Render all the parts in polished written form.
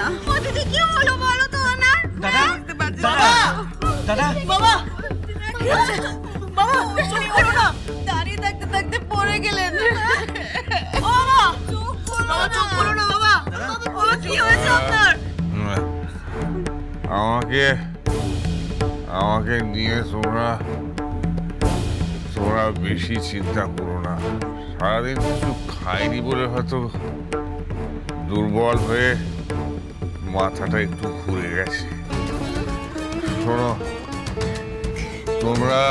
না। ও দিদি কি হলো বলো তো না? দাদা দাদা দাদা বাবা বাবা চুপ করো না, দাঁড়িয়ে থাকতে থাকতে পড়ে গেলেন। বাবা চুপ করো না বাবা, বাবা কি হয়েছে আপনার? আমাকে নিয়ে তোমরা বেশি চিন্তা করো না। সারাদিন কিছু খাইনি বলে হয়তো দুর্বল হয়ে মাথাটা একটু ঘুরে গেছে। শোনো, তোমরা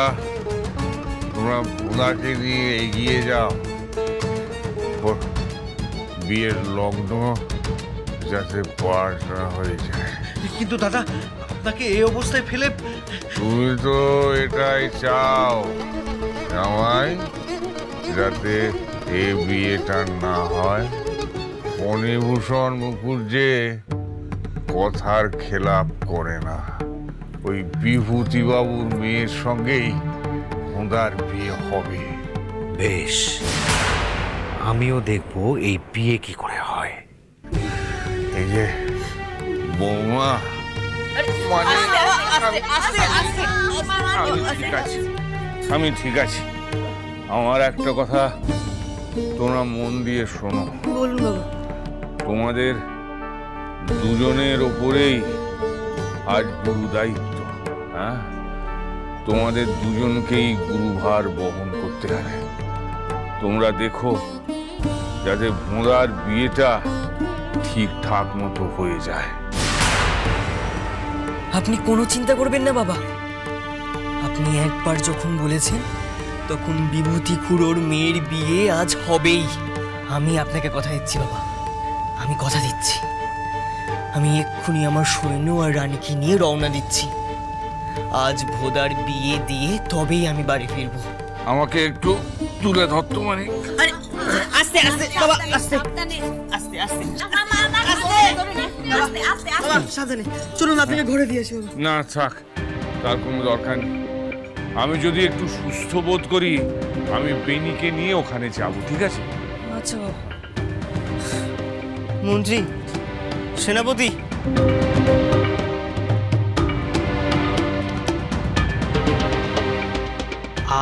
ভোলাকে নিয়ে এগিয়ে যাও, ওর বিয়ের লগ্ন যাতে পড়াশোনা হয়ে যায়। কিন্তু দাদা আপনাকে এই অবস্থায় ফেলে তুমি তো এটাই চাও জামাই, যাতে এই বিয়েটা না হয়। ফণিভূষণ মুখুজ্জে কথার খেলাপ করে না। ওই বিভূতিবাবুর মেয়ের সঙ্গেই ওনার বিয়ে হবে। বেশ, আমিও দেখব এই বিয়ে কি করে হয়। এই যে বৌমা, আমি ঠিক আছি। আমার একটা কথা তোমরা মন দিয়ে শোনো। বলুন বাবা। তোমাদের দুজনের ওপরেই আজ গুরু দায়িত্ব। হ্যাঁ, তোমাদের দুজনকেই গুরুভার বহন করতে হবে। তোমরা দেখো যাতে ভোঁদার বিয়েটা ঠিকঠাক মতো হয়ে যায়। আপনি কোনো চিন্তা করবেন না বাবা। আপনি একবার যখন বলেছেন তখন বিভূতি খুড়োর মেয়ের বিয়ে আজ হবেই। আমি আপনাকে কথা দিচ্ছি বাবা, আমি কথা দিচ্ছি। আমি এক্ষুনি আমার সৈন্য আর রানীকে নিয়ে রওনা দিচ্ছি। আজ ভোদার বিয়ে দিয়ে তবেই আমি বাড়ি ফিরবো। আমাকে একটু তুলে ধরতো মানে। আস্তে আস্তে বাবা, আস্তে আস্তে আস্তে বাবা, সাবধানে চলুন, আপনাকে ঘরে দিয়ে আসি। না থাক, তার কোনো দরকার নেই। আমি যদি একটু সুস্থ বোধ করি আমি বেনিকে নিয়ে ওখানে যাব, ঠিক আছে? আচ্ছা বাবা। মন্ত্রী, সেনাপতি,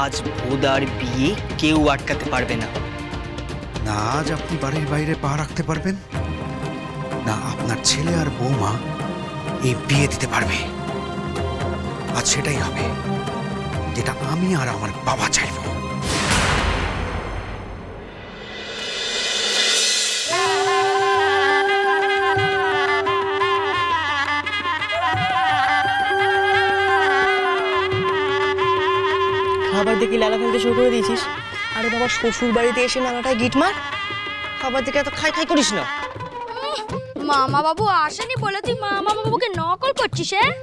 আজ ভোদার বিয়ে কেউ আটকাতে পারবে না। না আজ আপনি বাড়ির বাইরে পা রাখতে পারবেন না, আপনার ছেলে আর বৌমা এই বিয়ে দিতে পারবে। আজ সেটাই হবে যেটা আমি আর আমার বাবা চাইব। খাবার দেখে লালা ফেলতে শুরু করে দিয়েছিস? আরে বাবা, শ্বশুর বাড়িতে এসে নানাটা গিট মার। খাবার দেখে এত খাই খাই করিস না। মামা বাবু আসেনি বলে তুই মামা বাবুকে নকল করছিস? হ্যাঁ,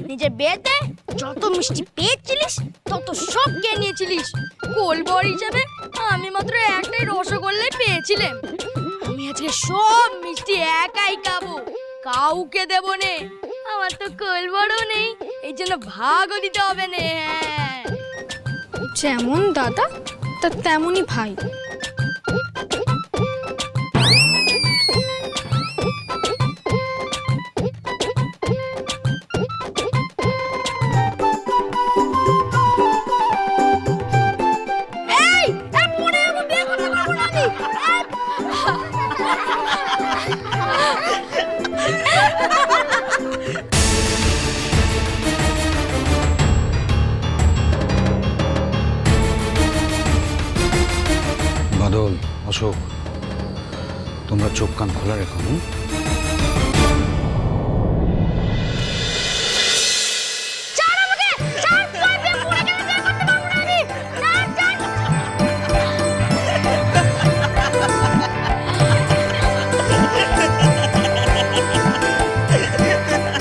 নিজের বিয়েতে যত মিষ্টি পেয়েছিলিস তত সব খেয়ে নিয়েছিলিস। কোলবর হিসেবে আমি মাত্র একটাই রসগোল্লাই পেয়েছিলাম। আমি আজকে সব মিষ্টি একাই খাবো, কাউকে দেবো নে। আমার তো কোলবরও নেই, এই জন্য ভাগও দিতে হবে না। হ্যাঁ, যেমন দাদা তা তেমনই ভাই। বাদল, অশোক, তোমরা চোখ কান খোলা রেখো।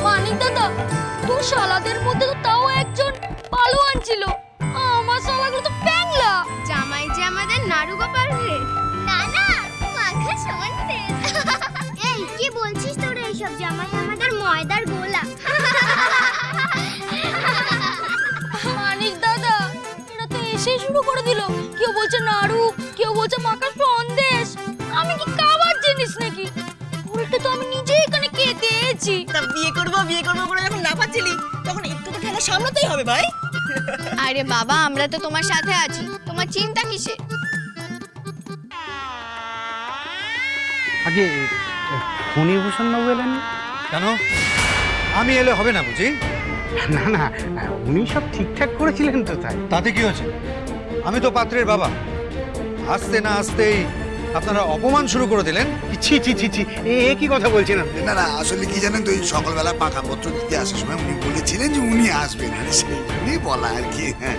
মানিক দাদা, তোর শালাদের মধ্যে তো তাও একজন পালোয়ান ছিল। আমার শালাগুলো তো প্যাংলা। জামাই যে আমাদের নাড়ুগো পারবে না না, মাখা সমান তেজ। এই কি বলছিস তোরা এইসব? জামাই আমাদের ময়দার গোলা। মানিক দাদা, এরা তো এসে শুরু করে দিল। কেউ বলছে নাড়ু, কেউ বলছে মাখার সন্দেশ। আমি কি খাবার জিনিস নাকি? উল্টে তো আমি নিজে এখানে খেতে সামলাতেই হবে ভাই। আরে বাবা, আমরা তো তোমার সাথে আছি, তোমার চিন্তা কিসে? আগে ফণীভূষণ বাবু এলেন? কেন আমি এলে হবে না বুঝি? না না, উনি সব ঠিকঠাক করেছিলেন তো তাই। তাতে কি হয়েছে? আমি তো পাত্রের বাবা। আসতে না আসতেই আপনারা অপমান শুরু করে দিলেন। ছি ছি ছি ছি, এ কি কথা বলছেন আপনি? না না, আসলে কি জানেন তো, ওই সকালবেলা পাকাপত্র দিতে আসার সময় উনি বলেছিলেন যে উনি আসবেন, আর সেই জন্যই বলা আর কি। হ্যাঁ,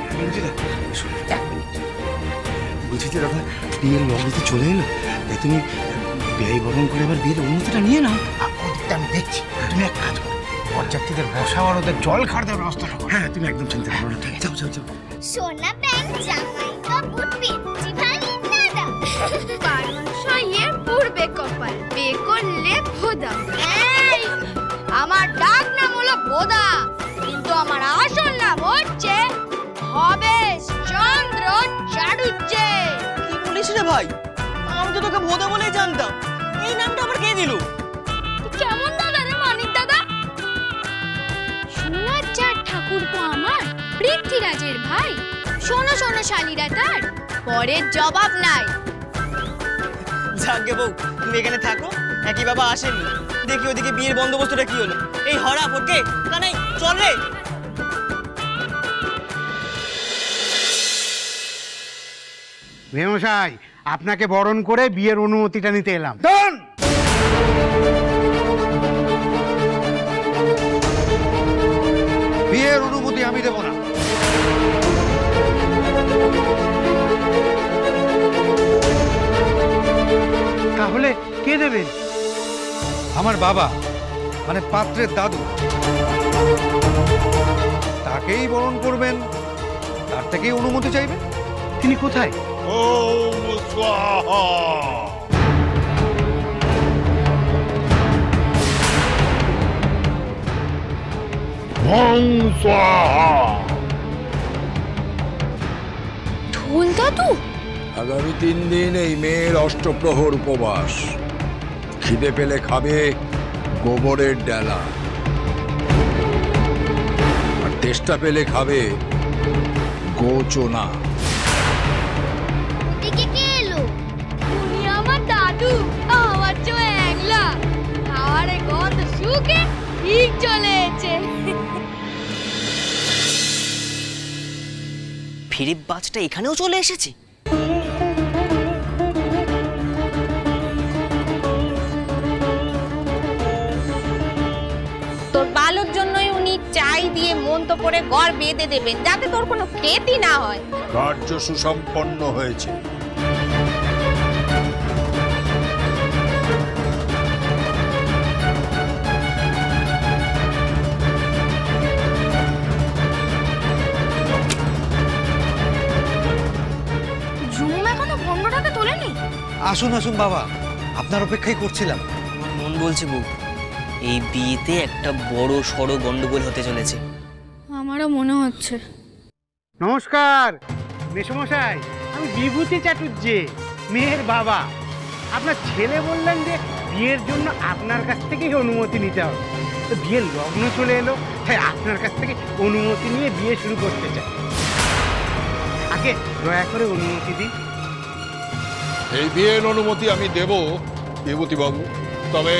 বলছি যে দাদা, বিয়ের লগ্ন তো চলে এলো, তাই তুমি ব্যয় বরণ করে এবার বিয়ের অনুমতিটা নিয়ে নাও। ওদিকটা আমি দেখছি, তুমি এক কাজ করো, বরযাত্রীদের বসাও আর ওদের জল খাওয়ার দেওয়ার ব্যবস্থাটা করো। হ্যাঁ, তুমি একদম চিন্তা করো না। যাও যাও যাও। সোনা ব্যাংক জামাই বাবুর পেন্সি ভারী দাদা। কারণ সইয়ে পূর্বে কপাল, বিয়ে করলে ভোদা। এই, আমার ডাক নাম হলো বোদা, কিন্তু আমার আসল নাম হচ্ছে ভবেশ চন্দ্র চাটুর্যে। কি বলিস রে ভাই? আমি তো তোকে ভোদা বলেই জানতাম। এই নামটা আবার কে দিল? কেমন দাদা রে মানিক দাদা? সোনার চাঁদ ঠাকুরপো আমার পৃথ্বীরাজের ভাই। শোনো শোনো শালিরা, তার পরের জবাব নাই। যাকে বউ, তুমি এখানে থাকো, একই বাবা আসেননি। দেখি ওদিকে বিয়ের বন্দোবস্তটা কি হলো। এই হরা ফটকে কানাই, চল রে। মেমশাই, আপনাকে বরণ করে বিয়ের অনুমতিটা নিতে এলাম। ডন! বিয়ের অনুমতি আমি দেব না। তাহলে কে দেবেন? আমার বাবা, মানে পাত্রের দাদু, তাকেই বরণ করবেন, তার থেকেই অনুমতি চাইবেন। তিনি কোথায়? ওম স্বাহা। ওম স্বাহা। ঢোল দাদু? আগামী 3 দিন এই মেয়ের অষ্টপ্রহর উপবাস। খিদে পেলে খাবে গোবরের ডালা, আর তেষ্টা পেলে খাবে গোচনা। ওদিকে কে এলো? উনি আমার দাদু, আমার চো একলা। খাওয়ারে গন্ধ শুকে ঠিক চলে এসেছে। ফিরিপ বাজটা এখানেও চলে এসেছে। তোর বালোর জন্যই উনি চাই দিয়ে মন্ত্র করে ঘর বেঁধে দেবেন, যাতে তোর কোনো ক্ষতি না হয়। কার্য সুসম্পন্ন হয়েছে। ঝুম এখনো ভণ্ডটাকে তোলেনি? আসুন আসুন বাবা, আপনার অপেক্ষাই করছিলাম। আমার মন বলছে বউ, এই বিয়েতে একটা বড় সড়ো গন্ডগোল হতে চলেছে। আমারও মনে হচ্ছে। নমস্কার মেসমশাই, আমি বিভূতি চাটুর্যে, মেয়ের বাবা। আপনার ছেলে বললেন যে বিয়ের জন্য আপনার কাছ থেকেই অনুমতি নিতে হবে। তো বিয়ের লগ্ন চলে এলো, তাই আপনার কাছ থেকে অনুমতি নিয়ে বিয়ে শুরু করতে চাই। আগে দয়া করে অনুমতি দিন। এই বিয়ের অনুমতি আমি দেব বিভূতি বাবু, তবে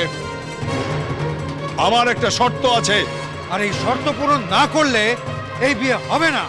আমার একটা শর্ত আছে। আর এই শর্ত পূরণ না করলে এই বিয়ে হবে না।